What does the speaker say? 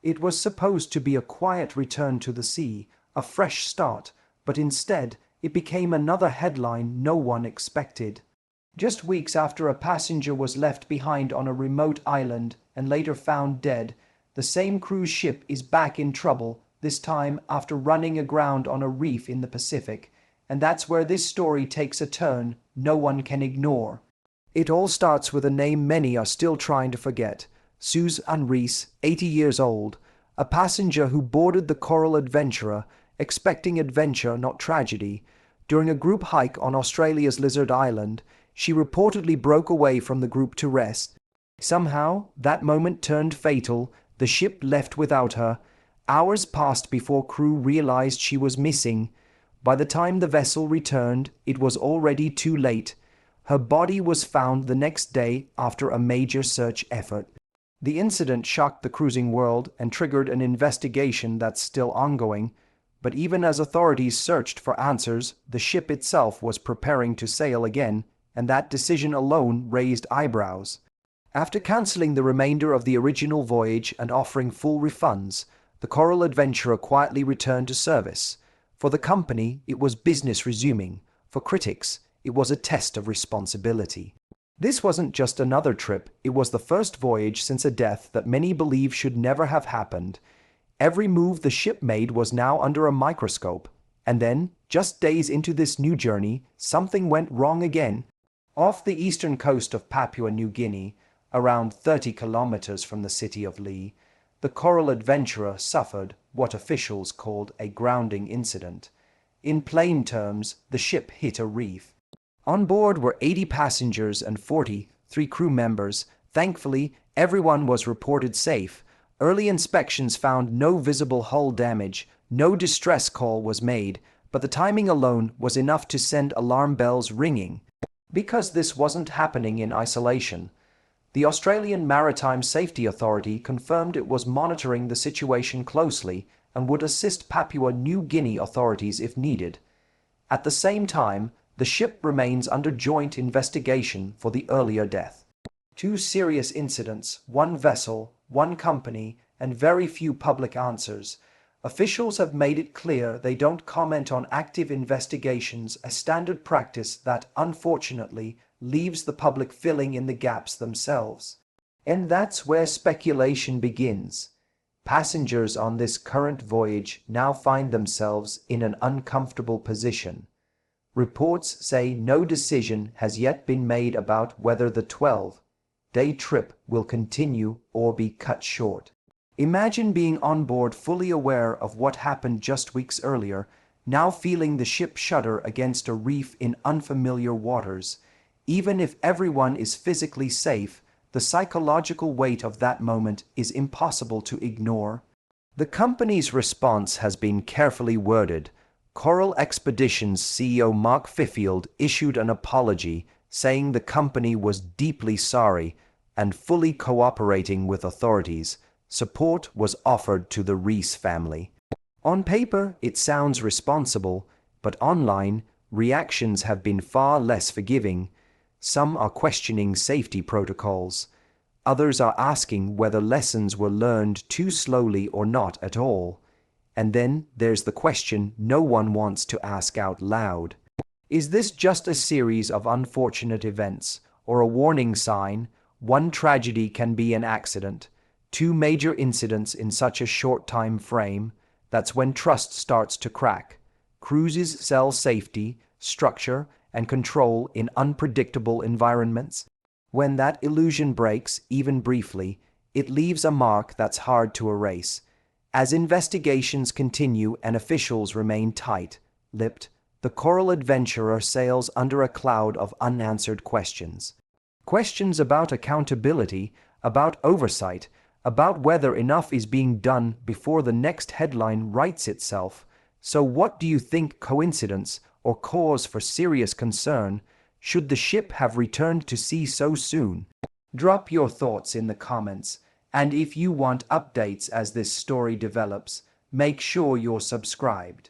It was supposed to be a quiet return to the sea, a fresh start, but instead it became another headline no one expected. Just weeks after a passenger was left behind on a remote island and later found dead, the same cruise ship is back in trouble, this time after running aground on a reef in the Pacific. And that's where this story takes a turn no one can ignore. It all starts with a name many are still trying to forget. Suzanne Rees, 80 years old, a passenger who boarded the Coral Adventurer, expecting adventure, not tragedy. During a group hike on Australia's Lizard Island, she reportedly broke away from the group to rest. Somehow, that moment turned fatal. The ship left without her. Hours passed before crew realized she was missing. By the time the vessel returned, it was already too late. Her body was found the next day after a major search effort. The incident shocked the cruising world and triggered an investigation that's still ongoing. But even as authorities searched for answers, the ship itself was preparing to sail again, and that decision alone raised eyebrows. After cancelling the remainder of the original voyage and offering full refunds, the Coral Adventurer quietly returned to service. For the company, it was business resuming. For critics, it was a test of responsibility. This wasn't just another trip, it was the first voyage since a death that many believe should never have happened. Every move the ship made was now under a microscope. And then, just days into this new journey, something went wrong again. Off the eastern coast of Papua New Guinea, around 30 kilometers from the city of Lee, the Coral Adventurer suffered what officials called a grounding incident. In plain terms, the ship hit a reef. On board were 80 passengers and 43 crew members. Thankfully, everyone was reported safe. Early inspections found no visible hull damage. No distress call was made, but the timing alone was enough to send alarm bells ringing. Because this wasn't happening in isolation, the Australian Maritime Safety Authority confirmed it was monitoring the situation closely and would assist Papua New Guinea authorities if needed. At the same time, the ship remains under joint investigation for the earlier death. Two serious incidents, one vessel, one company, and very few public answers. Officials have made it clear they don't comment on active investigations, a standard practice that, unfortunately, leaves the public filling in the gaps themselves. And that's where speculation begins. Passengers on this current voyage now find themselves in an uncomfortable position. Reports say no decision has yet been made about whether the 12-day trip will continue or be cut short. Imagine being on board fully aware of what happened just weeks earlier, now feeling the ship shudder against a reef in unfamiliar waters. Even if everyone is physically safe, the psychological weight of that moment is impossible to ignore. The company's response has been carefully worded. Coral Expeditions CEO Mark Fifield issued an apology, saying the company was deeply sorry and fully cooperating with authorities. Support was offered to the Rees family. On paper, it sounds responsible, but online, reactions have been far less forgiving. Some are questioning safety protocols. Others are asking whether lessons were learned too slowly or not at all. And then there's the question no one wants to ask out loud. Is this just a series of unfortunate events, or a warning sign? One tragedy can be an accident. Two major incidents in such a short time frame. That's when trust starts to crack. Cruises sell safety, structure, and control in unpredictable environments. When that illusion breaks, even briefly, it leaves a mark that's hard to erase. As investigations continue and officials remain tight-lipped, the Coral Adventurer sails under a cloud of unanswered questions. Questions about accountability, about oversight, about whether enough is being done before the next headline writes itself. So what do you think? Coincidence or cause for serious concern? Should the ship have returned to sea so soon? Drop your thoughts in the comments, and if you want updates as this story develops, make sure you're subscribed.